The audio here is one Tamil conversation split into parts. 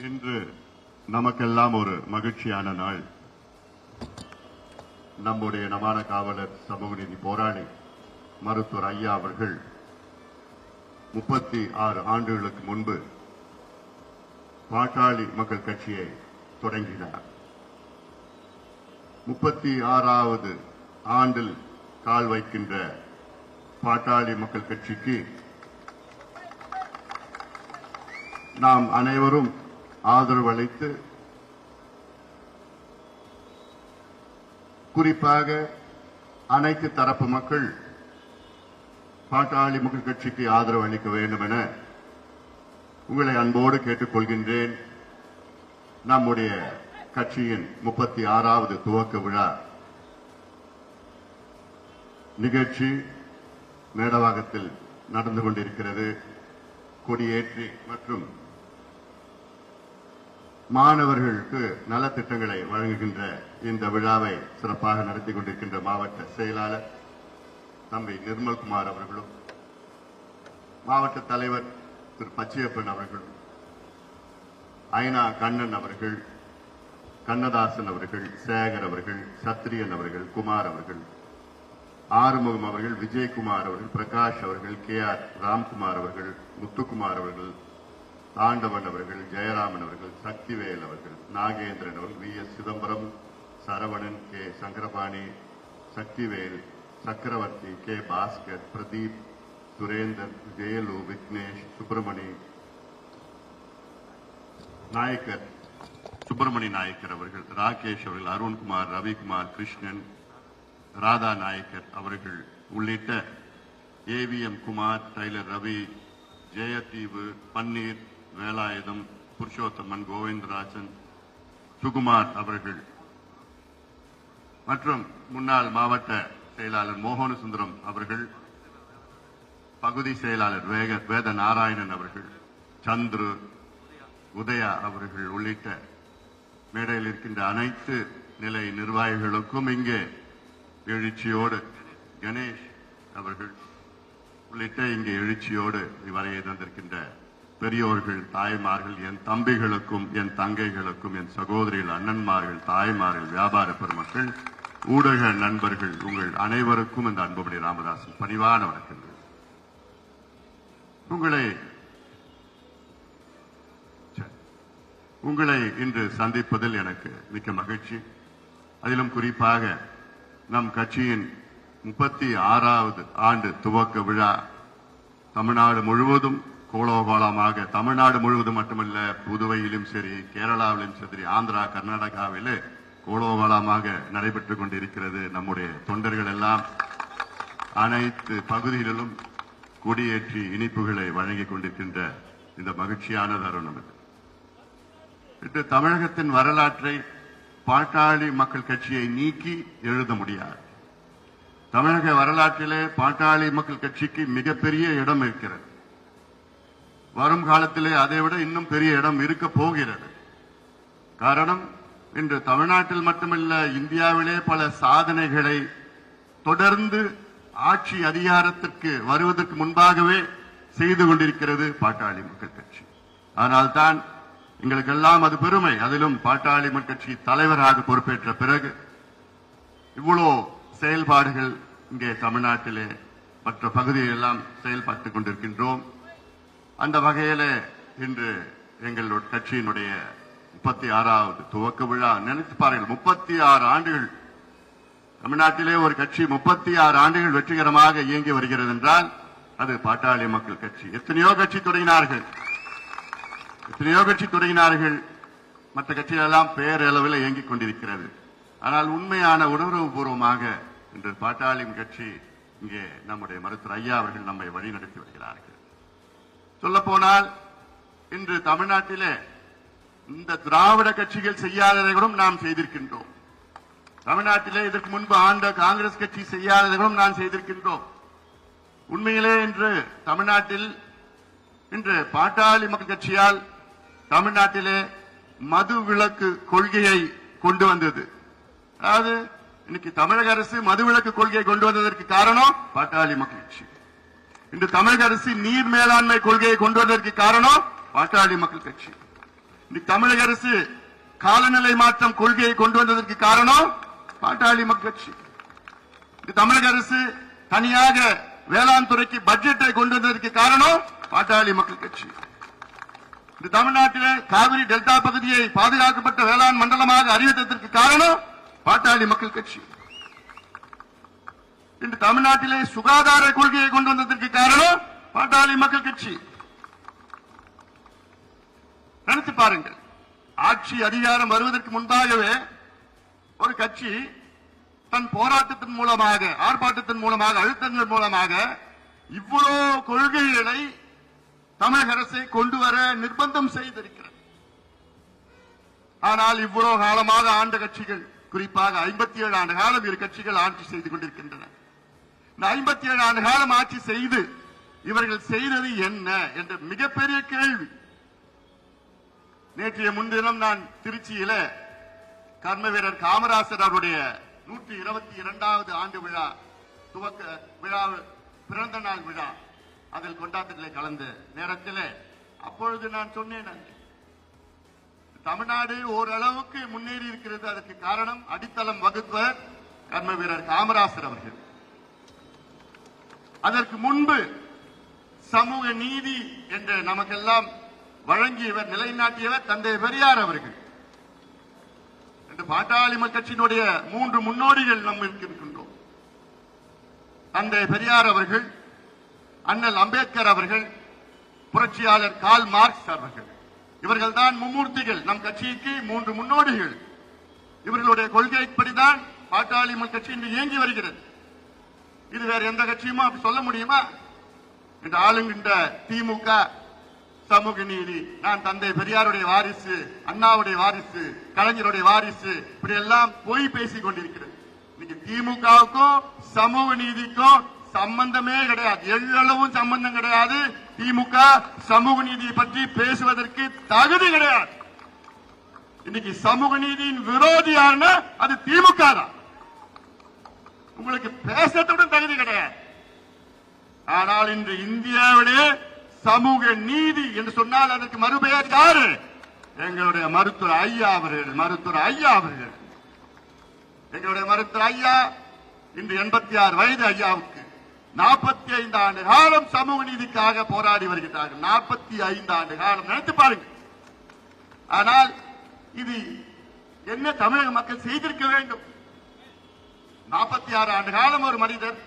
இன்று நமக்கெல்லாம் ஒரு மகிழ்ச்சியான நாள். நம்முடைய நமான காவலர் சமூக நீதி போராளி மருத்துவர் ஐயா அவர்கள் 36 ஆண்டுகளுக்கு முன்பு பாட்டாளி மக்கள் கட்சியை தொடங்கினார். 36வது ஆண்டில் கால் வைக்கின்ற பாட்டாளி மக்கள் கட்சிக்கு நாம் அனைவரும் ஆதரவு அளித்து, குறிப்பாக அனைத்து தரப்பு மக்கள் பாட்டாளி மக்கள் கட்சிக்கு ஆதரவு அளிக்க வேண்டும் என உங்களை அன்போடு கேட்டுக் கொள்கின்றேன். நம்முடைய கட்சியின் 36வது துவக்க விழா நிகழ்ச்சி மேடவாக்கத்தில் நடந்து கொண்டிருக்கிறது. கொடியேற்றி மற்றும் மாணவர்களுக்கு நலத்திட்டங்களை வழங்குகின்ற இந்த விழாவை சிறப்பாக நடத்தி கொண்டிருக்கின்ற மாவட்ட செயலாளர் தம்பி நிர்மல்குமார் அவர்களும், மாவட்ட தலைவர் திரு பச்சையப்பன் அவர்களும், ஐநா கண்ணன் அவர்கள், கண்ணதாசன் அவர்கள், சேகர் அவர்கள், சத்திரியன் அவர்கள், குமார் அவர்கள், ஆறுமுகம் அவர்கள், விஜயகுமார் அவர்கள், பிரகாஷ் அவர்கள், KR ராம்குமார் அவர்கள், முத்துக்குமார் அவர்கள், தாண்டவன் அவர்கள், ஜெயராமன் அவர்கள், சக்திவேல் அவர்கள், நாகேந்திரன் அவர்கள், VS சிதம்பரம், சரவணன், K சங்கரபாணி, சக்திவேல், சக்கரவர்த்தி, K பாஸ்கர், பிரதீப், சுரேந்தர், ஜெயலு, விக்னேஷ், சுப்பிரமணி நாயக்கர், சுப்பிரமணி நாயக்கர் அவர்கள், ராகேஷ் அவர்கள், அருண்குமார், ரவிக்குமார், கிருஷ்ணன், ராதா நாயக்கர் அவர்கள் உள்ளிட்ட AVM குமார், டைலர் ரவி, ஜெயதீவு, பன்னீர், வேலாயுதம், புருஷோத்தமன், கோவிந்தராஜன், சுகுமார் அவர்கள் மற்றும் முன்னாள் மாவட்ட செயலாளர் மோகனசுந்தரம் அவர்கள், பகுதி செயலாளர் வேத நாராயணன் அவர்கள், சந்துரு, உதயா அவர்கள் உள்ளிட்ட மேடையில் இருக்கின்ற அனைத்து நிலை நிர்வாகிகளுக்கும், இங்கே எழுச்சியோடு கணேஷ் அவர்கள் உள்ளிட்ட இங்கே எழுச்சியோடு வரைய தந்திருக்கின்ற பெரியோர்கள், தாய்மார்கள், என் தம்பிகளுக்கும், என் தங்கைகளுக்கும், என் சகோதரிகள், அண்ணன்மார்கள், தாய்மார்கள், வியாபார பெருமக்கள், ஊடக நண்பர்கள், உங்கள் அனைவருக்கும் இந்த அன்புமணி ராமதாசன் பணிவான வணக்கங்கள். உங்களை இன்று சந்திப்பதில் எனக்கு மிக்க மகிழ்ச்சி. அதிலும் குறிப்பாக நம் கட்சியின் 36வது ஆண்டு துவக்க விழா தமிழ்நாடு முழுவதும் கோலாகலமாக, தமிழ்நாடு முழுவதும் மட்டுமல்ல, புதுவையிலும் சரி, கேரளாவிலும் சரி, ஆந்திரா, கர்நாடகாவிலே கோலாகலமாக நடைபெற்றுக் கொண்டிருக்கிறது. நம்முடைய தொண்டர்கள் எல்லாம் அனைத்து பகுதிகளிலும் கொடியேற்றி இனிப்புகளை வழங்கிக் கொண்டிருக்கின்ற இந்த மகிழ்ச்சியான தருணம் இது. இன்று தமிழகத்தின் வரலாற்றை பாட்டாளி மக்கள் கட்சியை நீக்கி எழுத முடியாது. தமிழக வரலாற்றிலே பாட்டாளி மக்கள் கட்சிக்கு மிகப்பெரிய இடம் இருக்கிறது. வரும் காலத்திலே அதைவிட இன்னும் பெரிய இடம் இருக்க போகிறது. காரணம், இன்று தமிழ்நாட்டில் மட்டுமல்ல, இந்தியாவிலே பல சாதனைகளை தொடர்ந்து ஆட்சி அதிகாரத்திற்கு வருவதற்கு முன்பாகவே செய்து கொண்டிருக்கிறது பாட்டாளி மக்கள் கட்சி. அதனால்தான் எங்களுக்கெல்லாம் அது பெருமை. அதிலும் பாட்டாளி மக்கள் கட்சி தலைவராக பொறுப்பேற்ற பிறகு இவ்வளோ செயல்பாடுகள் இங்கே தமிழ்நாட்டிலே மற்ற பகுதிகளெல்லாம் செயல்பட்டுக் கொண்டிருக்கின்றோம். அந்த வகையில இன்று எங்களுடைய கட்சியினுடைய 36வது துவக்க விழா. நினைத்து பாருங்கள், 36 ஆண்டுகள் தமிழ்நாட்டிலே ஒரு கட்சி 36 ஆண்டுகள் வெற்றிகரமாக இயங்கி வருகிறது என்றால் அது பாட்டாளி மக்கள் கட்சி. எத்தனையோ கட்சி தொடங்கினார்கள், மற்ற கட்சிகளெல்லாம் பேரளவில் இயங்கிக் கொண்டிருக்கிறது. ஆனால் உண்மையான உணர்வுபூர்வமாக இன்று பாட்டாளி கட்சி இங்கே நம்முடைய மருத்துவர் ஐயா அவர்கள் நம்மை வழிநடத்தி வருகிறார்கள். சொல்லப்போனால் இன்று தமிழ்நாட்டிலே இந்த திராவிட கட்சிகள் செய்யாததைகளும் நாம் செய்திருக்கின்றோம். தமிழ்நாட்டிலே இதற்கு முன்பு ஆண்ட காங்கிரஸ் கட்சி செய்யாததைகளும் நாம் செய்திருக்கின்றோம். உண்மையிலே இன்று தமிழ்நாட்டில் இன்று பாட்டாளி மக்கள் கட்சியால் தமிழ்நாட்டிலே மது விலக்கு கொள்கையை கொண்டு வந்தது. அதாவது இன்னைக்கு தமிழக அரசு மதுவிலக்கு கொள்கையை கொண்டு வந்ததற்கு காரணம் பாட்டாளி மக்கள் கட்சி. இன்று தமிழக அரசு நீர் மேலாண்மை கொள்கையை கொண்டு வந்ததற்கு காரணம் பாட்டாளி மக்கள் கட்சி. தமிழக அரசு காலநிலை மாற்றம் கொள்கையை கொண்டு வந்ததற்கு காரணம் பாட்டாளி மக்கள் கட்சி. தமிழக அரசு தனியாக வேளாண் துறைக்கு பட்ஜெட்டை கொண்டு வந்ததற்கு காரணம் பாட்டாளி மக்கள் கட்சி. தமிழ்நாட்டில் காவிரி டெல்டா பகுதியை பாதுகாக்கப்பட்ட வேளாண் மண்டலமாக அறிவித்ததற்கு காரணம் பாட்டாளி மக்கள் கட்சி. இன்று தமிழ்நாட்டிலே சுகாதார கொள்கையை கொண்டு வந்ததற்கு காரணம் பாட்டாளி மக்கள் கட்சி. நினைத்து பாருங்கள், ஆட்சி அதிகாரம் வருவதற்கு முன்பாகவே ஒரு கட்சி தன் போராட்டத்தின் மூலமாக, ஆர்ப்பாட்டத்தின் மூலமாக, அழுத்தங்கள் மூலமாக இவ்வளவு கொள்கைகளை தமிழக அரசை கொண்டு வர நிர்பந்தம் செய்திருக்கிறது. ஆனால் இவ்வளவு காலமாக ஆண்ட கட்சிகள், குறிப்பாக 57 ஆண்டு காலம் இரு கட்சிகள் ஆட்சி செய்து கொண்டிருக்கின்றன. இந்த 57 ஆண்டு காலம் ஆட்சி செய்து இவர்கள் செய்தது என்ன என்ற மிகப்பெரிய கேள்வி. நேற்றைய முன்தினம் நான் திருச்சியில கர்ம வீரர் காமராசர் அவருடைய 122வது ஆண்டு விழா துவக்க விழா, பிறந்த நாள் விழா, அதில் கொண்டாட்டத்திலே கலந்த நேரத்தில் அப்பொழுது நான் சொன்னேன், தமிழ்நாடு ஓரளவுக்கு முன்னேறி இருக்கிறது. அதற்கு காரணம் அடித்தளம் வகுத்தவர் கர்ம வீரர் காமராசர் அவர்கள். அதற்கு முன்பு சமூக நீதி என்று நமக்கெல்லாம் வழங்கியவர், நிலைநாட்டியவர் தந்தை பெரியார் அவர்கள். என்று பாட்டாளி மக்கள் கட்சியினுடைய 3 முன்னோடிகள் நம்ம இருக்கின்றோம். தந்தை பெரியார் அவர்கள், அண்ணல் அம்பேத்கர் அவர்கள், புரட்சியாளர் கார்ல் மார்க்ஸ் அவர்கள். இவர்கள் தான் மும்மூர்த்திகள். நம் கட்சிக்கு 3 முன்னோடிகள். இவர்களுடைய கொள்கைப்படிதான் பாட்டாளி மக்கள் கட்சி இன்று இயங்கி வருகிறது. இது வேற எந்த கட்சியுமா அப்படி சொல்ல முடியுமா? இன்று ஆளுங்கின்ற திமுக சமூக நீதி, நான் தந்தை பெரியாருடைய வாரிசு, அண்ணாவுடைய வாரிசு, கலைஞருடைய வாரிசு, இப்படி எல்லாம் பொய் பேசிக் கொண்டிருக்கிறது. இன்னைக்கு திமுகவுக்கும் சமூக நீதிக்கும் சம்பந்தமே கிடையாது, எவ்வளவும் சம்பந்தம் கிடையாது. திமுக சமூக நீதியை பற்றி பேசுவதற்கு தகுதி கிடையாது. இன்னைக்கு சமூக நீதியின் விரோதி யாருன்னா அது திமுக தான். உங்களுக்கு பேசத்துடன் தகுதி கிடையாது. ஆனால் இன்று இந்தியாவிலே சமூக நீதி என்று சொன்னால் அதற்கு மறுபெயர் யாரு? எங்களுடைய மருத்துவர் ஐயா அவர்கள். எங்களுடைய மருத்துவர் ஐயா இன்று 86 வயது ஐயாவுக்கு 45 ஆண்டு காலம் சமூக நீதிக்காக போராடி வருகிறார்கள். 45 ஆண்டு காலம், நினைத்து பாருங்க. ஆனால் இது என்ன தமிழக மக்கள் செய்திருக்க வேண்டும்? 46 ஆண்டு காலம் ஒரு மனிதர்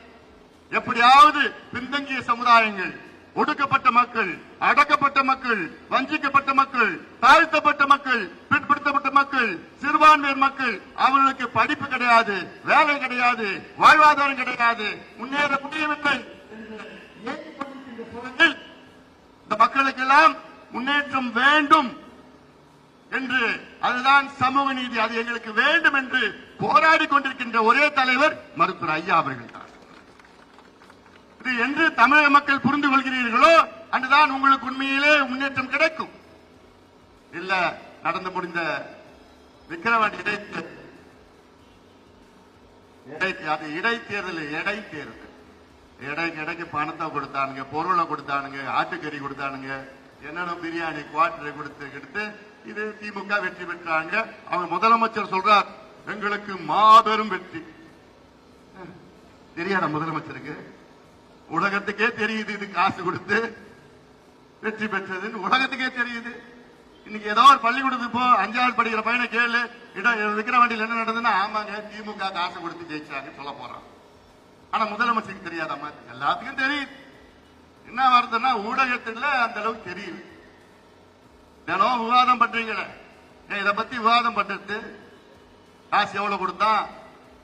எப்படியாவது பின்தங்கிய சமுதாயங்கள், ஒடுக்கப்பட்ட மக்கள், அடக்கப்பட்ட மக்கள், வஞ்சிக்கப்பட்ட மக்கள், தாழ்த்தப்பட்ட மக்கள், பிற்படுத்தப்பட்ட மக்கள், சிறுபான்மையர் மக்கள், அவர்களுக்கு படிப்பு கிடையாது, வேலை கிடையாது, வாழ்வாதாரம் கிடையாது, முன்னேற முடியவில்லை. இந்த மக்களுக்கெல்லாம் முன்னேற்றம் வேண்டும் என்று, அதுதான் சமூக நீதி, அது எங்களுக்கு வேண்டும் என்று போராடி கொண்டிருக்கின்ற ஒரே தலைவர் மருத்துவர் ஐயா அவர்கள் தான். இது என்று தமிழக மக்கள் புரிந்து கொள்கிறீர்களோ அன்றுதான் உங்களுக்கு உண்மையிலே முன்னேற்றம் கிடைக்கும். இல்ல நடந்து முடிந்த விக்கிரவாண்டி இடைத்தேர்தல் எடைக்கு பணத்தை கொடுத்தானுங்க, பொருளை கொடுத்தானுங்க, ஆட்டுக்கறி கொடுத்தானுங்க, என்னென்ன பிரியாணி குவார்டரை கொடுத்து இது திமுக வெற்றி பெற்றாங்க. அவங்க முதலமைச்சர் சொல்றார், எங்களுக்கு மாபெரும் வெற்றி. தெரியாத முதலமைச்சருக்கு? உலகத்துக்கே தெரியுது இது காசு கொடுத்து வெற்றி பெற்றதுன்னு உலகத்துக்கே தெரியுது. இன்னைக்கு ஏதோ ஒரு பள்ளிக்கூடத்துக்கு போ, 5வது படிக்கிற பையனை கேளு, விக்கிரவாண்டியில் என்ன நடந்ததுன்னா, ஆமாங்க திமுக காசு கொடுத்து ஜெயிச்சாங்க சொல்ல போறான். ஆனா முதலமைச்சருக்கு தெரியாதாமா? எல்லாத்துக்கும் தெரியுது. என்ன வருதுன்னா ஊடகத்துல அந்த அளவுக்கு தெரியுது. தினம் விவாதம் பண்றீங்களே, இதை பத்தி விவாதம் பண்றது, காசு எவ்வளவு கொடுத்தா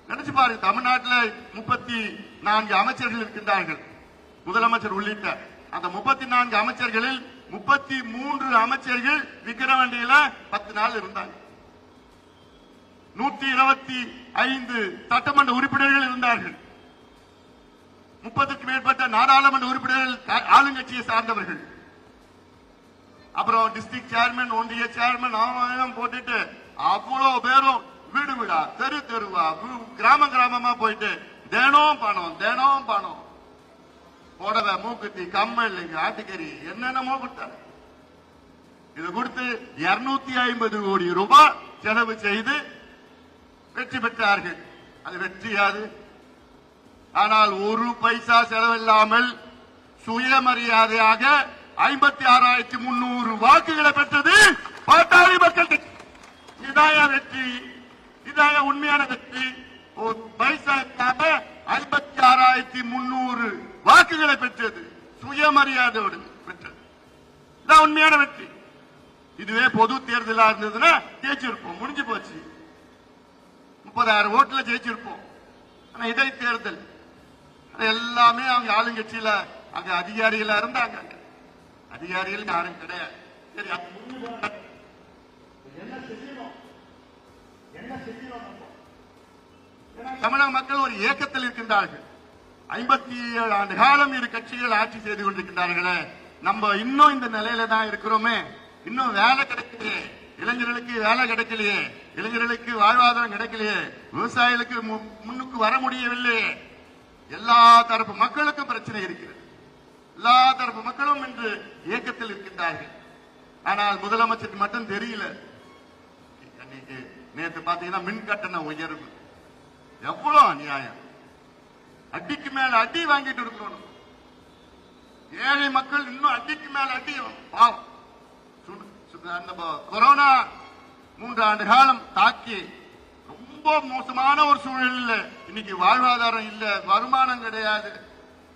நினைச்சு பாருங்க. தமிழ்நாட்டில் 34 அமைச்சர்கள் இருக்கின்றார்கள், முதலமைச்சர் உள்ளிட்ட. அந்த 34 அமைச்சர்களில் 33 அமைச்சர்கள் விக்கிரவாண்டியில 10 நாள் இருந்தாங்க. 125 சட்டமன்ற உறுப்பினர்கள் இருந்தார்கள். 30க்கும் மேற்பட்ட நாடாளுமன்ற உறுப்பினர்கள் ஆளுங்கட்சியை சார்ந்தவர்கள். அப்புறம் டிஸ்ட்ரிக்ட் சேர்மன், ஒன்றிய சேர்மன் அவன் போட்டுட்டு அவ்வளவு பேரும் வீடு வீடா, தெரு தெருவா, கிராமமா போயிட்டு தினம் பணம் புடவை, மூக்குத்தி, கம்மல், ஆட்டுக்கறி என்னென்னமோ கொடுத்தாங்க. இது கொடுத்து 250 கோடி ரூபாய் செலவு செய்து வெற்றி பெற்றார்கள். அது வெற்றியாது. ஆனால் ஒரு பைசா செலவில்லாமல் சுயமரியாதையாக 56,300 வாக்குகளை பெற்றது பாட்டாளி மக்கள் கட்சி. இதாய வெற்றி, இதாய உண்மையான வெற்றி. ஒரு பைசா 56,300 வாக்குகளை பெற்றது, சுயமரியாதையோடு பெற்றது. இதான் உண்மையான வெற்றி. இதுவே பொது தேர்தலா இருந்ததுன்னா ஜெயிச்சிருப்போம், முடிஞ்சு போச்சு. 30,000 ஓட்டுல ஜெயிச்சிருப்போம். ஆனா இடை தேர்தல் எல்லாமே அவங்க ஆளுங்கட்சியில அங்க அதிகாரிகளா இருந்தாங்க. அதிகாரிகள் யாரும் கிடையாது. சரி, என்ன செய்யணும், என்ன செய்யணும்? தமிழக மக்கள் ஒரு ஏக்கத்தில் இருக்கின்றார்கள். 57 ஆண்டு காலம் இரு கட்சிகள் ஆட்சி செய்து கொண்டிருக்கின்றார்களே, நம்ம இன்னும் இந்த நிலையில தான் இருக்கிறோமே. இன்னும் வேலை கிடைக்கலையே, இளைஞர்களுக்கு வேலை கிடைக்கலையே, இளைஞர்களுக்கு வாழ்வாதாரம் கிடைக்கலையே, விவசாயிகளுக்கு முன்னுக்கு வர முடியவில்லையே. எல்லா தரப்பு மக்களுக்கும் பிரச்சனை இருக்கிறது. எல்லா தரப்பு மக்களும் இன்று இயக்கத்தில் இருக்கின்றார்கள். ஆனால் முதலமைச்சருக்கு மட்டும் தெரியல. நேற்று பாத்தீங்கன்னா மின் கட்டண உயர்வு எவ்வளவு அநியாயம். அடிக்கு மேல அடி வாங்கிட்டு இருக்கிறோம். ஏழை மக்கள் இன்னும் அடிக்கு மேல அடி. பாவம். கொரோனா 3 ஆண்டு காலம் தாக்கி ரொம்ப மோசமான ஒரு சூழலில் இன்னைக்கு வாழ்வாதாரம் இல்ல, வருமானம் கிடையாது,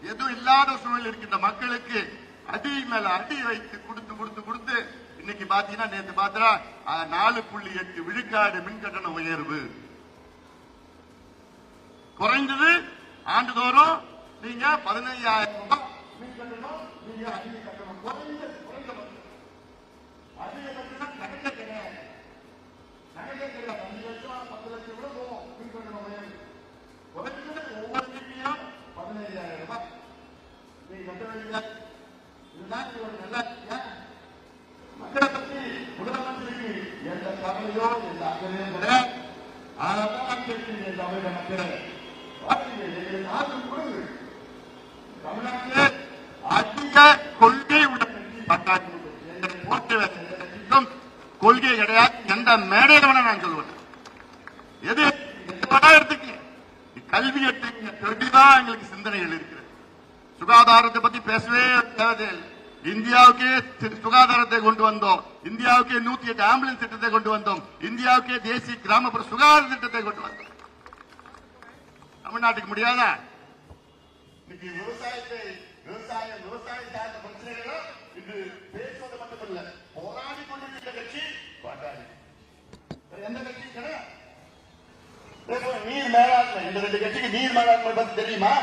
எதுவும் இல்லாத சூழல் இருக்கின்ற மக்களுக்கு அடி மேல அடி வைத்து கொடுத்து இன்னைக்கு பாத்தீங்கன்னா நேற்று பாத்தா 4.8 விழுக்காடு மின் கட்டண உயர்வு. குறைந்தது ஆண்டுதோறும் நீங்க 15,000 ரூபாய் மின் கட்டணம், நீங்க அதிக கட்டணம், குறைந்த அதிக கட்டணம் நகை கிடையாது. நகை கிடையாது. 5 லட்சம் 10 லட்சம் கூட போவோம் மின் கட்டணம் உயர்வு. குறைந்தது ஒவ்வொரு வீட்டையும் 15,000 ரூபாய் நீங்க கட்ட வேண்டியதா. இதுதான் ஒரு நல்ல மக்களை பற்றி முதலமைச்சருக்கு எந்த கவலையோ எந்த அக்கறையோ கிடையாது. அதான் கேட்கிறீங்க தமிழக மக்கள். தமிழ்நாட்டில் அதிக கொள்கை உள்ள கொள்கை கிடையாது. எந்த மேடையில் வேணா நான் சொல்லுவேன். எது எடுத்துக்க கல்வி எடுத்துக்க தெளிவாக எங்களுக்கு சிந்தனைகள் இருக்கிறது. சுகாதாரத்தை பத்தி பேசவே தேவையில்லை. இந்தியாவுக்கே சுகாதாரத்தை கொண்டு வந்தோம். இந்தியாவுக்கே 108 ஆம்புலன்ஸ் திட்டத்தை கொண்டு வந்தோம். இந்தியாவுக்கே தேசிய கிராமப்புற சுகாதார திட்டத்தை கொண்டு வந்தோம். தமிழ்நாட்டுக்கு முடியாதா? இன்னைக்கு விவசாய சார்ந்த பிரச்சனைகளை இது பேசுவது மட்டுமல்ல, போராடி கொண்டிருக்கிற கட்சி பாட்டாளி. எந்த கட்சி கிடையாது. நீர் மேலாண்மை, இந்த 2 கட்சிக்கு நீர் மேலாண்மை பத்தி தெரியுமா?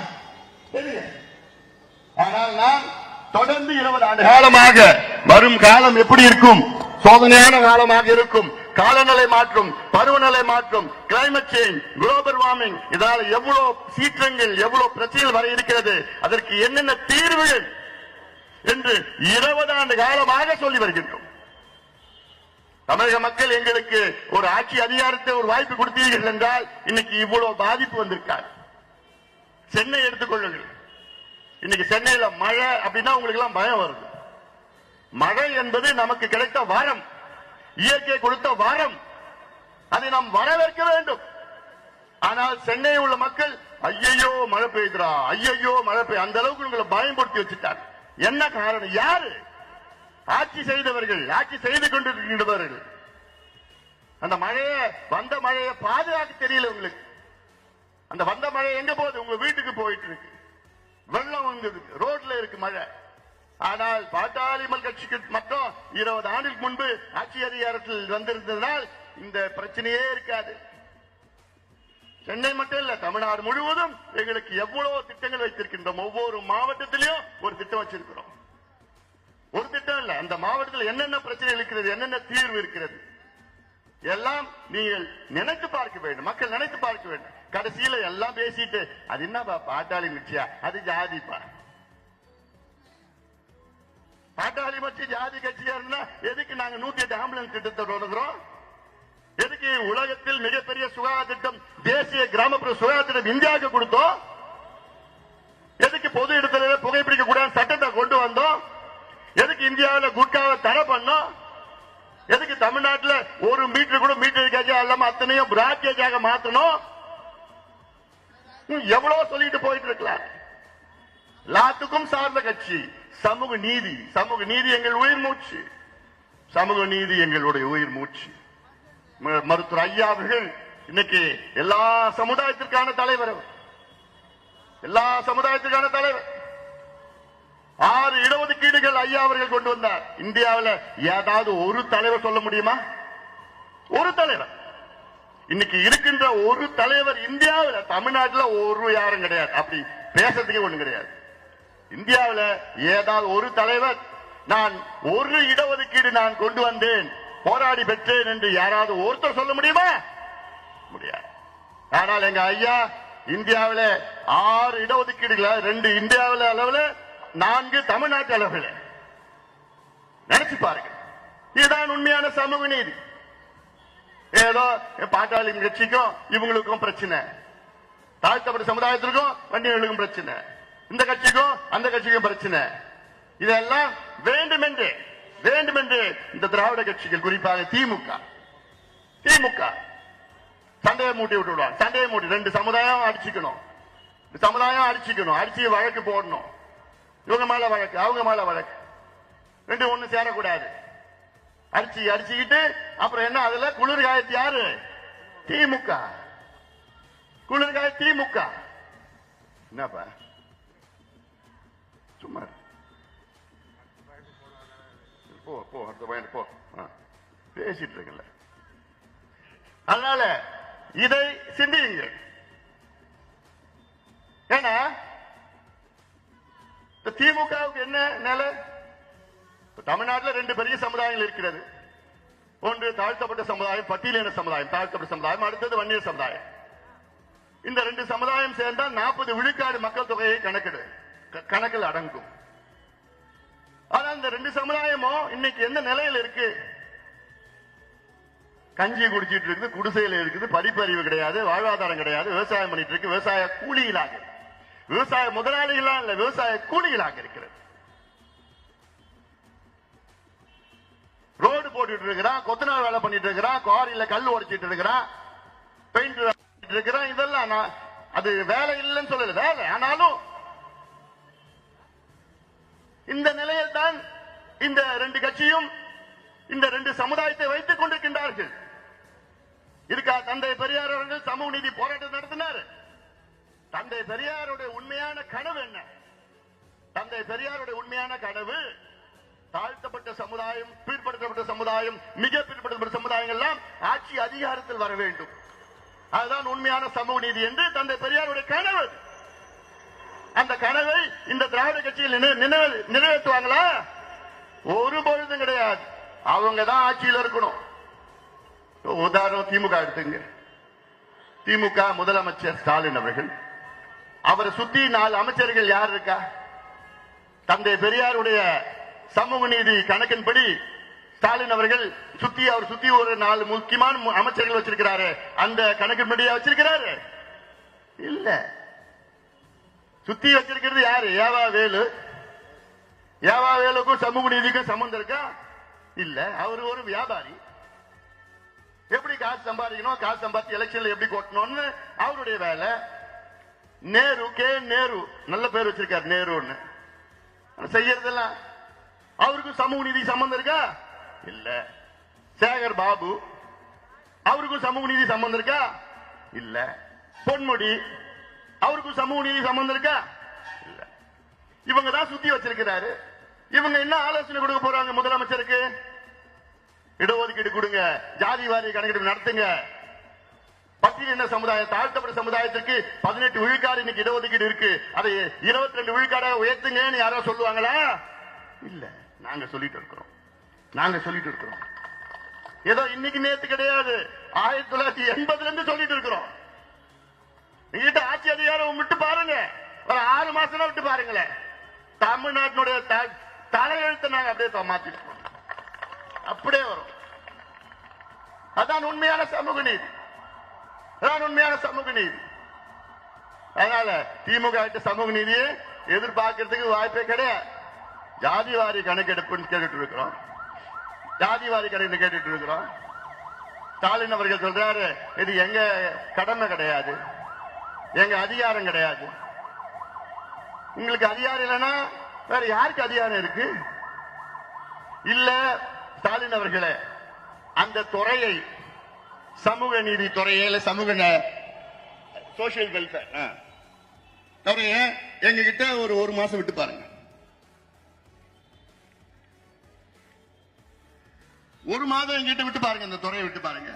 தெரியும். ஆனால் நான் தொடர்ந்து 20 ஆண்டு காலமாக வரும் காலம் எப்படி இருக்கும்? சோதனையான காலமாக இருக்கும். காலநிலை மாற்றம், பருவநிலை மாற்றம், கிளைமேட் சேஞ்ச், குளோபல் வார்மிங், இதனால் எவ்வளவு சீற்றங்கள், எவ்வளவு பிரச்சனைகள் வர இருக்கிறது, அதற்கு என்னென்ன தீர்வுகள் என்று 20 ஆண்டு காலமாக சொல்லி வருகின்றோம். தமிழக மக்கள் எங்களுக்கு ஒரு ஆட்சி அதிகாரத்தை ஒரு வாய்ப்பு கொடுத்தீர்கள் என்றால் இன்னைக்கு இவ்வளவு பாதிப்பு வந்திருக்காது. சென்னை எடுத்துக்கொள்ளுங்கள். இன்னைக்கு சென்னையில மழை அப்படின்னா உங்களுக்கு எல்லாம் பயம் வருது. மழை என்பது நமக்கு கிடைத்த வாரம், இயற்கை கொடுத்த வாரம், அதை நாம் வரவேற்க வேண்டும். ஆனால் சென்னை உள்ள மக்கள் ஐயையோ மழை பெய்யுதுரா, ஐயையோ மழை பெய்ய, அந்த அளவுக்கு உங்களை பயன்படுத்தி வச்சுட்டார். என்ன காரணம்? யாரு? ஆட்சி செய்தவர்கள், ஆட்சி செய்து கொண்டிருக்கின்றவர்கள். அந்த மழையை, வந்த மழையை பாதுகாக்க தெரியல உங்களுக்கு. அந்த வந்த மழை எங்க போகுது? உங்க வீட்டுக்கு போயிட்டு இருக்கு. வெள்ளம் வந்து ரோட்ல இருக்கு மழை. ஆனால் பாட்டாளி மக்கள் கட்சிக்கு மட்டும் 20 ஆண்டுக்கு முன்பு ஆட்சி அதிகாரத்தில் வந்திருந்ததால் இந்த பிரச்சனையே இருக்காது. சென்னை மட்டும் இல்ல, தமிழ்நாடு முழுவதும் எங்களுக்கு எவ்வளவு திட்டங்கள் வைத்திருக்கின்றோம். ஒவ்வொரு மாவட்டத்திலையும் ஒரு திட்டம் வச்சிருக்கிறோம். ஒரு திட்டம் இல்ல, அந்த மாவட்டத்தில் என்னென்ன பிரச்சனை இருக்கிறது, என்னென்ன தீர்வு இருக்கிறது, எல்லாம் நீங்கள் நினைத்து பார்க்க வேண்டும். மக்கள் நினைத்து பார்க்க வேண்டும். கடைசியில எல்லாம் பேசிட்டு அது என்னப்பா பாட்டாளி கட்சியா, அது ஜாதிப்பா. பாட்டாளி கட்சி ஜாதி கட்சியா இருந்தா எதுக்கு நாங்க 108 ஆம்புலன்ஸ் திட்டத்தை தொடங்குறோம்? எதுக்கு உலகத்தில் மிகப்பெரிய சுகாதார திட்டம், தேசிய கிராமப்புற சுகாதார திட்டம் இந்தியாவுக்கு கொடுத்தோம்? எதுக்கு பொது இடத்துல புகைப்பிடிக்க கூடாது சட்டத்தை கொண்டு வந்தோம்? எதுக்கு இந்தியாவில் குட்காவை தடை பண்ணோம்? எதுக்கு தமிழ்நாட்டில் ஒரு மீட்டர் கூட மீட்டர் கேஜா இல்லாம அத்தனையும் பிராட் கேஜாக மாத்தணும்? எவ்வளவு சொல்லிட்டு போயிட்டு இருக்கலாம். எல்லாத்துக்கும் சார்ந்த கட்சி சமூக நீதி. சமூக நீதி எங்கள் உயிர் மூச்சு. சமூக நீதி எங்களுடைய உயிர் மூச்சு. மருத்துவர் ஐயா அவர்கள் இன்னைக்கு எல்லா சமுதாயத்திற்கான தலைவர். எல்லா சமுதாயத்திற்கான தலைவர். 6 இடஒதுக்கீடுகள் ஐயா அவர்கள் கொண்டு வந்தார். இந்தியாவில் ஏதாவது ஒரு தலைவர் சொல்ல முடியுமா? ஒரு தலைவர். இன்னைக்கு இருக்கின்ற ஒரு தலைவர் இந்தியாவில், தமிழ்நாட்டில் ஒரு யாரும் கிடையாது. அப்படி பேசுறதுக்கே ஒண்ணு கிடையாது. இந்தியாவில் ஏதாவது ஒரு தலைவர் நான் ஒரு இடஒதுக்கீடு நான் கொண்டு வந்தேன், போராடி பெற்றேன் என்று யாராவது ஒருத்தர் சொல்ல முடியுமா? முடியாது. ஆனால் எங்க ஐயா இந்தியாவில் 6 இடஒதுக்கீடுகளை 2 இந்தியாவில் அளவில் 4 தமிழ்நாட்டு அளவில். நினைச்சு பாருங்க. இதுதான் உண்மையான சமூக நீதி. ஏதோ பாட்டாளி கட்சிக்கும் இவங்களுக்கும் பிரச்சனை, தாழ்த்தப்பட்ட சமுதாயத்திற்கும் வண்டிகளுக்கும் பிரச்சனை, இந்த கட்சிக்கும் அந்த கட்சிக்கும் பிரச்சனை. இதெல்லாம் வேண்டுமென்று இந்த திராவிட கட்சிகள், குறிப்பாக திமுக சண்டையை மூட்டி விட்டுடுவாங்க. சண்டையை மூட்டி 2 சமுதாயம் அடிச்சுக்கணும், அடிச்சு வழக்கு போடணும். இவங்க மேல வழக்கு, அவங்க மேல வழக்கு, 2 ஒண்ணு சேரக்கூடாது. அடிச்சுக்கிட்டு அப்புறம் என்ன? அதுல குளிர்காயத்து யாரு? திமுக. குளிர்காய திமுக. என்னப்பா சும்மா போ அடுத்த பையன் போ, பேசிட்டு இருக்கல. அதனால இதை சிந்தியுங்கள். ஏன்னா திமுகவுக்கு என்ன நிலை? தமிழ்நாட்டில் 2 பெரிய சமுதாயங்கள் இருக்கிறது. ஒன்று தாழ்த்தப்பட்ட சமுதாயம், பட்டியலின சமுதாயம். தாழ்த்தப்பட்ட சமுதாயம், அடுத்தது வன்னியர் சமுதாயம். இந்த 2 சமுதாயம் சேர்ந்தால் 40 விழுக்காடு மக்கள் தொகையை கணக்கில் அடங்கும். ஆனால் இந்த 2 சமுதாயமும் இன்னைக்கு எந்த நிலையில் இருக்கு? கஞ்சி குடிச்சிட்டு இருக்குது, குடிசையில் இருக்குது, படிப்பறிவு கிடையாது, வாழ்வாதாரம் கிடையாது, விவசாயம் பண்ணிட்டு இருக்கு. விவசாய கூலிகளாக, விவசாய முதலாளிகளா இல்ல, விவசாய கூலிகளாக இருக்கிறது. ரோடு போட்டுட்டு இருக்கிறான், கொத்தனார் வேலை பண்ணிட்டு இருக்கிறான், குவாரியில கல் உடைச்சிட்டு இருக்கிறான், பெயிண்ட் இருக்கிறான். இதெல்லாம் அது வேலை இல்லைன்னு சொல்லல, வேலை. ஆனாலும் இந்த நிலையில் தான் இந்த 2 கட்சியும் இந்த 2 சமுதாயத்தை வைத்துக் கொண்டிருக்கின்றார்கள். இருக்கா? தந்தை பெரியார் அவர்கள் சமூக நீதி போராட்டம் நடத்தினார். தந்தை பெரியாருடைய உண்மையான கனவு என்ன? தந்தை பெரியாருடைய உண்மையான கனவு தாழ்த்தப்பட்ட சமுதாயம், பிற்படுத்தப்பட்ட சமுதாயம், மிக பிற்படுத்தப்பட்ட சமுதாயங்கள் எல்லாம் ஆட்சி அதிகாரத்தில் வர வேண்டும். அதுதான் உண்மையான சமூக நீதி என்று தந்தை பெரியாருடைய கனவு. அந்த கனவை இந்த திராவிட கட்சியில் நிறைவேற்றுவாங்களா? ஒரு பொழுதும் கிடையாது. அவங்க தான் ஆட்சியில் இருக்கணும். உதாரணம் திமுக எடுத்துங்க. திமுக முதலமைச்சர் ஸ்டாலின் அவர்கள், அவரை சுத்தி 4 அமைச்சர்கள் யார் இருக்கா? தந்தை பெரியாருடைய சமூக நீதி கணக்கின்படி ஸ்டாலின் அவர்கள் அவர் சுத்தி ஒரு 4 முக்கியமான அமைச்சர்கள் வச்சிருக்கிறாரு. அந்த கணக்கின்படியா வச்சிருக்கிறாரு? இல்ல. சுத்தி வச்சிருக்கிறது யாரு? ஏவா வேலு. ஏவா வேலுக்கும் சமூக நீதிக்கும் சம்பந்தம் இருக்கா? இல்ல. அவர் ஒரு வியாபாரி. எப்படி காசு சம்பாதிக்கணும், காசு சம்பாதிச்சு எலெக்ஷன்ல எப்படி கொட்டணும்னு அவருடைய வேலை. நேரு, நேரு, நல்ல பேர் வச்சிருக்காரு நேருன்னு. செய்யறதெல்லாம் அவருக்கும் சமூக நீதி சம்பந்தம் இருக்கா? இல்ல. சேகர் பாபு, அவருக்கும் சமூக நீதி சம்பந்தம் இருக்கா? இல்ல. பொன்முடி, அவருக்கும் சமூக நீதி சம்பந்தம் இருக்கா? இல்ல. இவங்க தான் சுத்தி வச்சிருக்கிறாரு. இவங்க என்ன ஆலோசனை கொடுக்க போறாங்க முதலமைச்சருக்கு? இடஒதுக்கீடு கொடுங்க, ஜாதி வாரி கணக்கெடுப்பு நடத்துங்க, பட்டியலின சமுதாயம், தாழ்த்தப்பட்ட சமுதாயத்திற்கு 18 விழுக்காடு இன்னைக்கு இடஒதுக்கீடு இருக்கு, அதை 22 விழுக்காடாக உயர்த்துங்கன்னு யாரோ சொல்லுவாங்களா? இல்ல. நாங்க சொல்லிட்டு இருக்கிறோம். ஏதோ இன்னைக்கு நேத்து கிடையாது, 1980 இருந்து சொல்லிட்டு இருக்கிறோம். நீங்க ஆட்சி அதிகாரம் விட்டு பாருங்க, ஒரு 6 மாசம் விட்டு பாருங்களேன். தமிழ்நாட்டினுடைய தலையெழுத்தை நாங்க அப்படியே மாத்திட்டு அப்படியே வரும். அதான் உண்மையான சமூக நீதி. அதனால திமுக சமூக நீதியை எதிர்பார்க்கறதுக்கு வாய்ப்பே கிடையாது. ஜாதி வாரி கணக்கெடுப்புன்னு கேட்டுட்டு இருக்கிறோம். ஜாதிவாரி கணக்கு கேட்டுட்டு இருக்கிறோம். ஸ்டாலின் அவர்கள் சொல்றாரு, இது எங்க கடமை கிடையாது, எங்க அதிகாரம் கிடையாது. உங்களுக்கு அதிகாரம் இல்லைன்னா வேற யாருக்கு அதிகாரம் இருக்கு? இல்ல ஸ்டாலின் அவர்களே, அந்த துறையை, சமூக நீதி துறையை, சமூக சோசியல் வெல்ஃபேர் துறையை எங்க கிட்ட ஒரு மாசம் விட்டு பாருங்க. ஒரு மாதம் எங்கிட்ட விட்டு பாருங்க, இந்த துறையை விட்டு பாருங்க.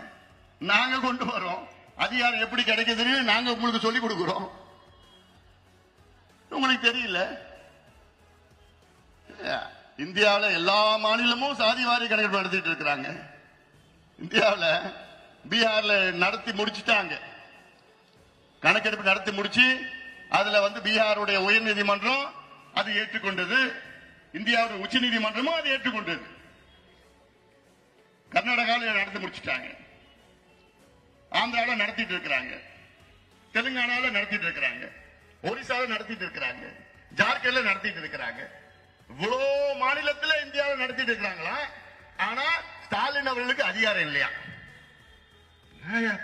நாங்க கொண்டு வரோம், அதிகாரம் எப்படி கிடைக்குதுன்னு நாங்க உங்களுக்கு சொல்லிக் கொடுக்கிறோம். உங்களுக்கு தெரியல? இந்தியாவில் எல்லா மாநிலமும் சாதிவாரி கணக்கெடுப்பு நடத்திட்டு இருக்கிறாங்க. இந்தியாவில் பீகார்ல நடத்தி முடிச்சுட்டாங்க, கணக்கெடுப்பு நடத்தி முடிச்சு அதுல பீகாருடைய உயர் நீதிமன்றம் அது ஏற்றுக்கொண்டது, இந்தியாவுடைய உச்ச நீதிமன்றமும் அது ஏற்றுக்கொண்டது. கர்நாடகாவில் நடத்தி முடிச்சுட்டாங்க, ஆந்திராவில் நடத்திட்டு இருக்கிறாங்க, தெலுங்கானால நடத்திட்டு இருக்கிறாங்க, ஒரிசாவில் நடத்திட்டு இருக்கிறாங்க, ஜார்க்கண்ட்ல நடத்திட்டு இருக்கிறாங்க. இவ்வளவு மாநிலத்தில் இந்தியாவில் நடத்திட்டு இருக்கிறாங்களா? ஆனா ஸ்டாலின் அவர்களுக்கு அதிகாரம் இல்லையா?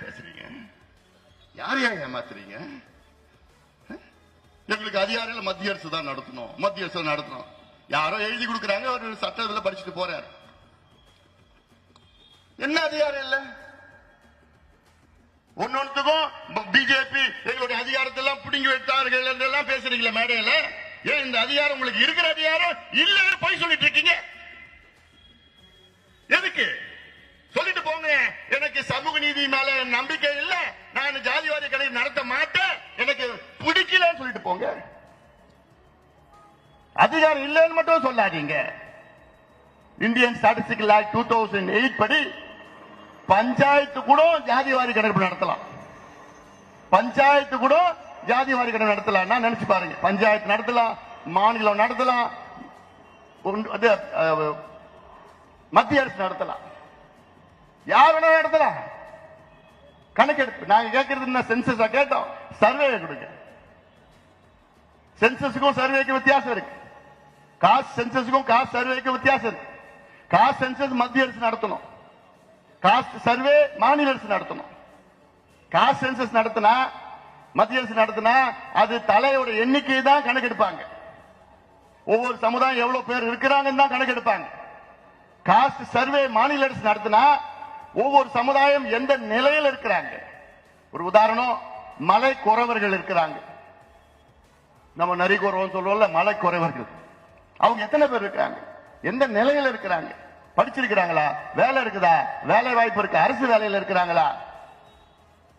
பேசுறீங்க, யாரையா ஏமாத்துறீங்க? எங்களுக்கு அதிகாரம் இல்ல, மத்திய அரசு தான் நடத்தணும், மத்திய அரசு நடத்தணும். யாரோ எழுதி கொடுக்குறாங்க, ஒரு சட்டத்தில் படிச்சுட்டு போறாரு. என்ன அதிகாரம் இல்ல? ஒன்னொன்னுக்கும் பிஜேபி எங்களுடைய அதிகாரத்தெல்லாம் பிடுங்கி வைத்தார்கள் என்றெல்லாம் பேசுறீங்களா மேடையில? ஏன் இந்த அதிகாரம் உங்களுக்கு இருக்கிற அதிகாரம் இல்லன்னு போய் சொல்லிட்டு இருக்கீங்க? எதுக்கு சொல்லிட்டு போங்க. எனக்கு சமூக நீதி மேல நம்பிக்கை இல்ல, நான் ஜாதிவாரி கணக்கு நடத்த மாட்டேன், எனக்கு பிடிக்கலன்னு சொல்லிட்டு போங்க. அதிகாரம் இல்லைன்னு மட்டும் சொல்லாதீங்க. இந்தியன் ஸ்டாட்டிஸ்டிக்கல் ஆக்ட் 2008 படி பஞ்சாயத்து கூட ஜாதிவாரி கணக்கு நடத்தலாம். பஞ்சாயத்து கூட ஜாதிவாரி கணக்கு நடத்தலாம். நான் நினைச்சு பாருங்க, பஞ்சாயத்து நடத்தலாம், மாநிலம் நடத்தலாம், மத்திய அரசு நடத்தலாம், யார் வேணா நடத்தலாம். கணக்கெடுப்பு நாங்க கேட்கறது சென்சஸ் கேட்டோம், சர்வே கொடுங்க. சென்சஸுக்கும் சர்வேக்கு வித்தியாசம் இருக்கு. காஸ்ட் சென்சஸுக்கும் காஸ்ட் சர்வேக்கு வித்தியாசம் இருக்கு. காஸ்ட் சென்சஸ் மத்திய அரசு நடத்தணும், காஸ்ட் சர்வே மாநில அரசு நடத்தணும். காஸ்ட் சென்சஸ் நடத்தினா, மத்திய அரசு நடத்தினா அது தலையோட எண்ணிக்கை தான் கணக்கெடுப்பாங்க. ஒவ்வொரு சமுதாயம் எவ்வளவு பேர் இருக்கிறாங்கன்னு தான் கணக்கெடுப்பாங்க. காஸ்ட் சர்வே மாநில அரசு நடத்தினா ஒவ்வொரு சமுதாயம் எந்த நிலையில் இருக்கிறாங்க. ஒரு உதாரணம், மலை குறவர்கள் இருக்கிறாங்க, நம்ம நரி குறவன் சொல்றோம்ல, மலை குறவர்கள். அவங்க எத்தனை பேர் இருக்காங்க, எந்த நிலையில் இருக்கிறாங்க, படிச்சிருக்கிறாங்களா, வேலை இருக்குதா, வேலை வாய்ப்பு இருக்கு, அரசு வேலையில் இருக்கிறாங்களா,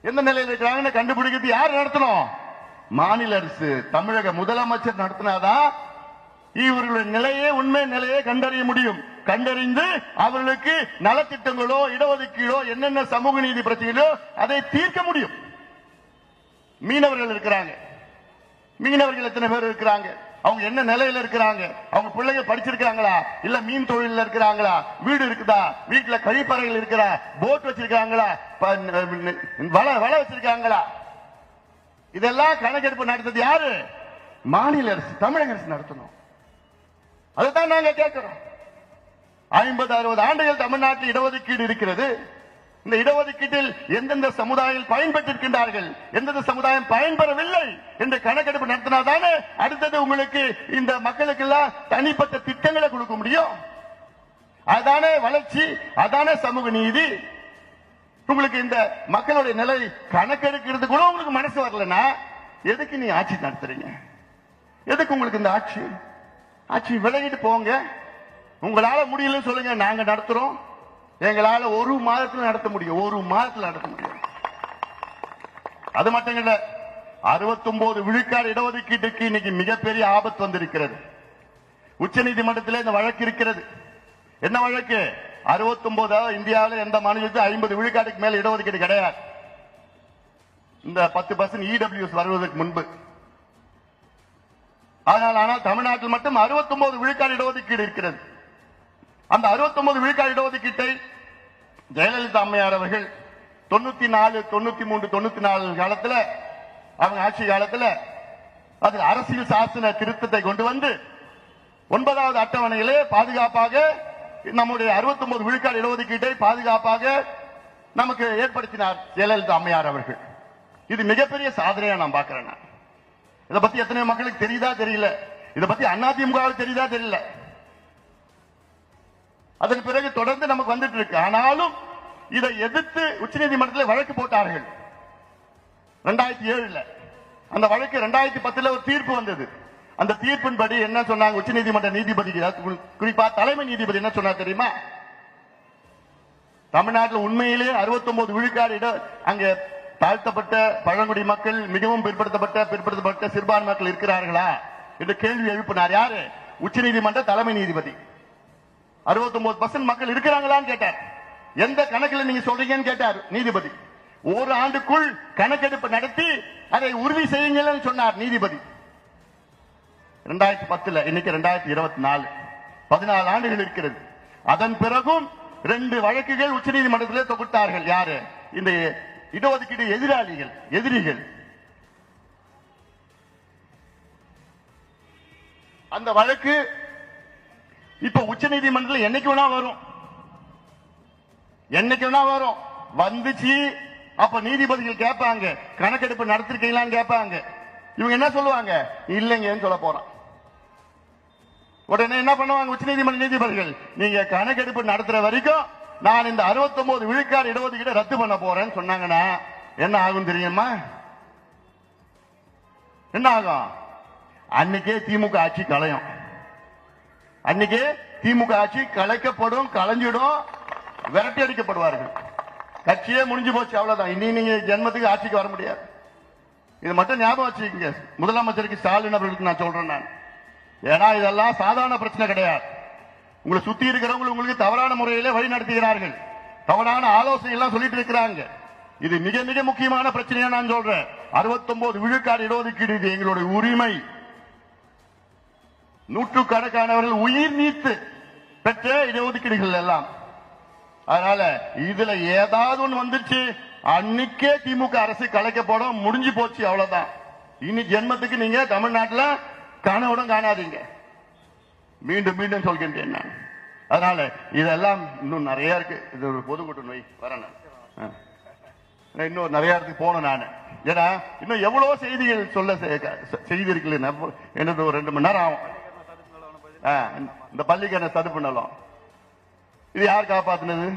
எந்த நிலையில் இருக்கிறாங்கன்னு கண்டுபிடிக்கிறது யார் நடத்தணும்? மாநில அரசு, தமிழக முதலமைச்சர் நடத்தினாதான் இவர்களுடைய நிலையே, உண்மை நிலையை கண்டறிய முடியும். கண்டறிந்து அவர்களுக்கு நலத்திட்டங்களோ இடஒதுக்கீடோ என்னென்ன சமூக நீதி பிரச்சனைகளோ அதை தீர்க்க முடியும். மீனவர்கள் இருக்கிறாங்க, மீனவர்கள் எத்தனை பேர் இருக்கிறாங்க, அவங்க என்ன நிலையில இருக்கிறாங்க, அவங்க பிள்ளைங்க படிச்சிருக்காங்களா, இல்ல மீன் தொழில இருக்கிறாங்களா, வீடு இருக்குதா, வீட்டுல கழிப்பறைகள் இருக்கிறா, போட் வச்சிருக்காங்களா, வலை வச்சிருக்காங்களா, இதெல்லாம் கணக்கெடுப்பு நடத்தது யாரு? மாநில அரசு, தமிழக அரசு நடத்தணும். அதுதான் நாங்க கேட்கிறோம். 50-60 ஆண்டுகள் தமிழ்நாட்டில் இடஒதுக்கீடு இருக்கிறது. இந்த இடஒதுக்கீட்டில் எந்தெந்த சமுதாயம் பயன்பெற்றிருக்கின்றார்கள், எந்தெந்த சமுதாயம் பயன்பெறவில்லை என்று கணக்கெடுப்பு நடத்தினாதானே அடுத்தது உங்களுக்கு இந்த மக்களுக்கு எல்லாம் தனிப்பட்ட திட்டங்களை கொடுக்க முடியும். அதானே வளர்ச்சி, அதானே சமூக நீதி. உங்களுக்கு இந்த மக்களுடைய நிலை கணக்கெடுக்கிறது கூட உங்களுக்கு மனசு வரலன்னா எதுக்கு நீ ஆட்சி நடத்துறீங்க? எதுக்கு உங்களுக்கு இந்த ஆட்சி? ஆட்சி விலகிட்டு போங்க. உங்களால முடியலன்னு சொல்லுங்க, நாங்க நடத்துறோம். எங்களால ஒரு மாதத்தில் நடத்த முடியும், ஒரு மாதத்தில் நடத்த முடியும். அது மட்டும் இல்ல, 69 விழுக்காடு இடஒதுக்கீட்டுக்கு இன்னைக்கு மிகப்பெரிய ஆபத்து வந்திருக்கிறது. உச்ச நீதிமன்றத்தில் இந்த வழக்கு இருக்கிறது. என்ன வழக்கு? 69 இந்தியாவில் எந்த மாநிலத்தில் 50 விழுக்காட்டுக்கு மேல இடஒதுக்கீடு கிடையாது. இந்த 10% இடபிள்யூஎஸ் வருவதற்கு முன்பு. ஆனால் தமிழ்நாட்டில் மட்டும் 69 விழுக்காடு இடஒதுக்கீடு இருக்கிறது. அந்த 69 விழுக்காடு இடஒதுக்கீட்டை ஜெயலலிதா அம்மையார் அவர்கள் 94, 93, 94 காலத்தில், அவங்க ஆட்சி காலத்தில் அதில் அரசியல் சாசன திருத்தத்தை கொண்டு வந்து 9வது அட்டவணையிலே பாதுகாப்பாக நம்முடைய 69 விழுக்காடு இடஒதுக்கீட்டை பாதுகாப்பாக நமக்கு ஏற்படுத்தினார் ஜெயலலிதா அம்மையார் அவர்கள். இது மிகப்பெரிய சாதனையா நான் பார்க்கிறேன். இதை பத்தி எத்தனை மக்களுக்கு தெரியுதா தெரியல, இதை பத்தி அதிமுகவுக்கு தெரியுதா தெரியல. அதன் பிறகு தொடர்ந்து நமக்கு வந்துட்டு இருக்கு. ஆனாலும் இதை எதிர்த்து உச்சநீதிமன்றத்தில் வழக்கு போட்டார்கள் 2007. அந்த வழக்கு 2010 ஒரு தீர்ப்பு வந்தது. அந்த தீர்ப்பின்படி என்ன சொன்னாங்க உச்சநீதிமன்ற நீதிபதி, குறிப்பா தலைமை நீதிபதி என்ன சொன்னார் தெரியுமா? தமிழ்நாட்டில் உண்மையிலே 69 விழுக்காடு அங்கே தாழ்த்தப்பட்ட பழங்குடி மக்கள், மிகவும் பிற்படுத்தப்பட்ட சிறுபான்மை மக்கள் இருக்கிறார்களா என்று கேள்வி எழுப்பினார். யாரு? உச்சநீதிமன்ற தலைமை நீதிபதி. 69% மக்கள் இருக்கிறாங்களான்னு கேட்டார். எந்த கணக்கில் நீங்க சொல்றீங்கன்னு கேட்டார் நீதிபதி. ஒரு ஆண்டுக்குள் கணக்கெடுப்பு நடத்தி அதை உறுதி செய்யுங்கள் சொன்னார் நீதிபதி. 2010, இன்னைக்கு 2024, 14 ஆண்டுகள் இருக்கிறது. அதன் பிறகும் 2 வழக்குகள் உச்சநீதிமன்றத்தில் தொகுத்தார்கள். யாரு? இந்த இடஒதுக்கீடு எதிரிகள். அந்த வழக்கு இப்ப உச்சநீதிமன்றத்தில் என்னைக்கு வேணா வரும், வந்துச்சு. அப்ப நீதிபதிகள் கேட்பாங்க, கணக்கெடுப்பு நடத்திருக்கீங்களான்னு கேட்பாங்க. இவங்க என்ன சொல்லுவாங்க? இல்லைங்கன்னு சொல்ல போறான். உடனே என்ன பண்ணுவாங்க உச்சநீதிமன்ற நீதிபதிகள்? நீங்க கணக்கெடுப்பு நடத்துற வரைக்கும் நான் இந்த 69 விழுக்காடு இடஒதுக்கீடு ரத்து பண்ண போறேன்னு சொன்னாங்கன்னா என்ன ஆகும் தெரியுமா? என்ன ஆகும்? அன்னைக்கே திமுக ஆட்சி களையும். அன்னைக்கே திமுக ஆட்சி கலைக்கப்படும், கலைஞ்சிடும், விரட்டி அடிக்கப்படுவார்கள். கட்சியே முடிஞ்சு போச்சு, அவ்வளவுதான். இனி நீங்க ஜென்மத்துக்கு ஆட்சிக்கு வர முடியாது. இது மட்டும் ஞாபகம் வச்சுக்கோங்க. முதலமைச்சருக்கு ஸ்டாலின் அவர்களுக்கு நான் சொல்றேன் நான். ஏன்னா இதெல்லாம் சாதாரண பிரச்சனை கிடையாது. உங்களை சுத்தி இருக்கிறவங்க உங்களுக்கு தவறான முறையிலே வழி நடத்துகிறார்கள், தவறான ஆலோசனை எல்லாம் சொல்லிட்டு இருக்கிறாங்க. இது மிக மிக முக்கியமான பிரச்சனையா நான் சொல்றேன். 69 விழுக்காடு இடஒதுக்கீடு இது எங்களுடைய உரிமை. நூற்றுக்கணக்கானவர்கள் உயிர் நீத்து பெற்ற இடஒதுக்கீடுகள் எல்லாம். அதனால இதுல ஏதாவது ஒண்ணு வந்துச்சு, அன்னைக்கே திமுக அரசு கலைக்கப்படும், முடிஞ்சு போச்சு, அவ்வளவுதான். இனி ஜென்மத்துக்கு நீங்க தமிழ்நாட்டில் கனவுடன் காணாதீங்க. மீண்டும் மீண்டும் சொல்கின்றேன் நான். அதனால இதெல்லாம் இன்னும் நிறைய இருக்கு. இது ஒரு பொதுக்கூட்ட நோய் வரணும். இன்னும் நிறைய இடத்துக்கு போனேன் நான். ஏன்னா இன்னும் எவ்வளவு செய்திகள் சொல்ல செய்தி இருக்குல்ல, என்னது ஒரு 2 மணி நேரம் ஆகும். இந்த பள்ளிக்கான தடுப்பு நலம் இது யார் காப்பாத்தினது?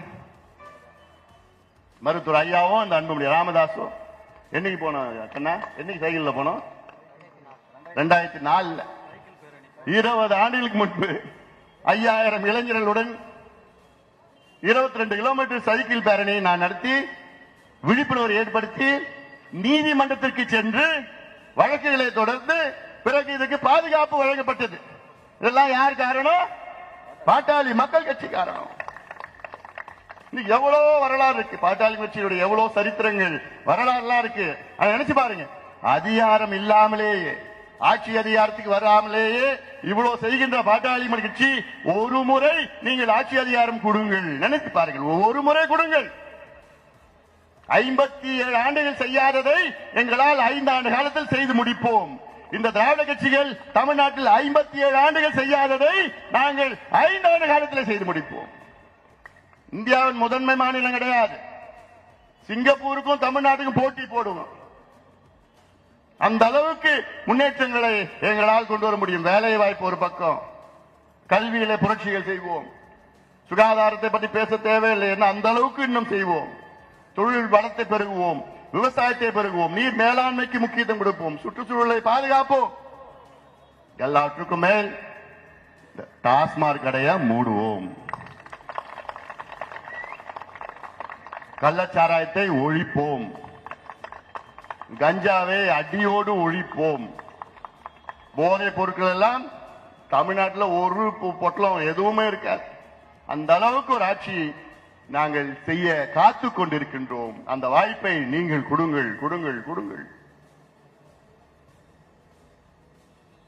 மருத்துவர் ஐயாவும் இந்த அன்புமணி ராமதாசும். என்னைக்கு போனோம் கண்ணா? என்னைக்கு சைக்கிள்ல போனோம்? 2004. 20 ஆண்டுகளுக்கு முன்பு 5000 இளைஞர்களுடன் 22 கிலோமீட்டர் சைக்கிள் பேரணியை நான் நடத்தி விழிப்புணர்வு ஏற்படுத்தி நீதிமன்றத்திற்கு சென்று வழக்குகளை தொடர்ந்து பிறகு இதுக்கு பாதுகாப்பு வழங்கப்பட்டது. இதெல்லாம் யார் காரணம்? பாட்டாளி மக்கள் கட்சி காரணம். எவ்வளவு வரலாறு இருக்கு, பாட்டாளி கட்சியுடைய எவ்வளவு சரித்திரங்கள் வரலாறுலாம் இருக்கு. அதை நினைச்சு பாருங்க. அதிகாரம் இல்லாமலேயே, ஆட்சி அதிகாரத்துக்கு வராமலேயே இவ்வளவு செய்கின்ற பாட்டாளி கட்சி ஒரு முறை நீங்கள் ஆட்சி அதிகாரம் கொடுங்கள், நினைத்து பாருங்கள், ஒரு முறை கொடுங்கள். 57 ஆண்டுகள் செய்யாததை எங்களால் 5 ஆண்டு காலத்தில் செய்து முடிப்போம். இந்த திராவிட கட்சிகள் தமிழ்நாட்டில் 57 ஆண்டுகள் செய்யாததை நாங்கள் 5 ஆண்டு காலத்தில் செய்து முடிப்போம். இந்தியாவின் முதன்மை மாநிலம் கிடையாது. சிங்கப்பூருக்கும் தமிழ்நாட்டுக்கும் போட்டி போடுவோம். அந்த அளவுக்கு முன்னேற்றங்களை எங்களால் கொண்டு வர முடியும். வேலை வாய்ப்பு ஒரு பக்கம், கல்வியில புரட்சிகள் செய்வோம். சுகாதாரத்தை பற்றி பேச தேவையில்லை, என்ன அந்த அளவுக்கு இன்னும் செய்வோம். தொழில் வளத்தை பெருகுவோம், விவசாயத்தை பெருகுவோம், நீர் மேலாண்மைக்கு முக்கியத்துவம் கொடுப்போம், சுற்றுச்சூழலை பாதுகாப்போம். எல்லாற்றுக்கும் மேல் டாஸ்மாக் கடையை மூடுவோம், கள்ளச்சாராயத்தை ஒழிப்போம், கஞ்சாவை அடியோடு ஒழிப்போம். போதைப் பொருட்கள் எல்லாம் தமிழ்நாட்டில் ஒரு பொட்டலம் எதுவுமே இருக்காது. அந்த அளவுக்கு ஒரு ஆட்சி நாங்கள் செய்ய காத்து கொண்டிருக்கின்றோம். அந்த வாய்ப்பை நீங்கள் கொடுங்கள், கொடுங்கள், கொடுங்கள்.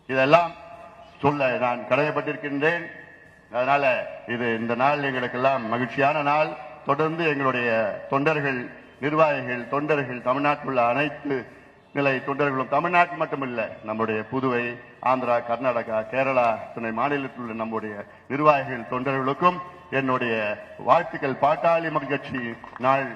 இதெல்லாம் சொல்ல நான் கடமைப்பட்டிருக்கின்றேன். அதனால இது இந்த நாள் எங்களுக்கெல்லாம் மகிழ்ச்சியான நாள். தொடர்ந்து எங்களுடைய தொண்டர்கள், நிர்வாகிகள், தொண்டர்கள், தமிழ்நாட்டில் உள்ள அனைத்து நிலை தொண்டர்களும், தமிழ்நாட்டில் மட்டுமல்ல, நம்முடைய புதுவை, ஆந்திரா, கர்நாடகா, கேரளா, துணை மாநிலத்தில் உள்ள நம்முடைய நிர்வாகிகள், தொண்டர்களுக்கும் என்னுடைய வாழ்த்துக்கள். பாட்டாளி மக்கள் கட்சி நாள்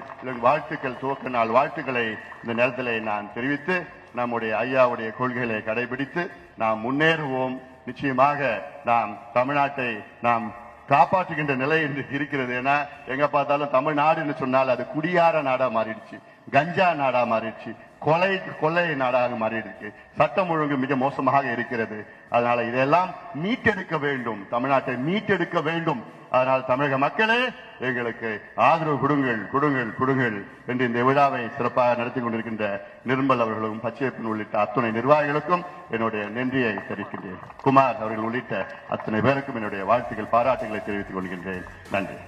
வாழ்த்துக்கள், துவக்க நாள் வாழ்த்துக்களை இந்த நேரத்தில் நான் தெரிவித்து, நம்முடைய ஐயாவுடைய கொள்கைகளை கடைபிடித்து நாம் முன்னேறுவோம். நிச்சயமாக நாம் தமிழ்நாட்டை நாம் காப்பாற்றுகின்ற நிலை என்று இருக்கிறது. ஏன்னா எங்க பார்த்தாலும் தமிழ்நாடுன்னு சொன்னால் அது குடியார நாடா மாறிடுச்சு, கஞ்சா நாடா மாறிடுச்சு, கொள்ளை நாடாக மாறியிருக்கு, சட்டம் ஒழுங்கு மிக மோசமாக இருக்கிறது. அதனால இதெல்லாம் மீட்டெடுக்க வேண்டும், தமிழ்நாட்டை மீட்டெடுக்க வேண்டும். அதனால் தமிழக மக்களே எங்களுக்கு ஆதரவு கொடுங்கள் கொடுங்கள் கொடுங்கள் என்று இந்த விழாவை சிறப்பாக நடத்தி கொண்டிருக்கின்ற நிர்மல் அவர்களும் பச்சையப்பன் உள்ளிட்ட அத்துணை நிர்வாகிகளுக்கும் என்னுடைய நன்றியை தெரிவிக்கின்றேன். குமார் அவர்கள் உள்ளிட்ட அத்தனை பேருக்கும் என்னுடைய வாழ்த்துக்கள், பாராட்டுகளை தெரிவித்துக் கொள்கின்றேன். நன்றி.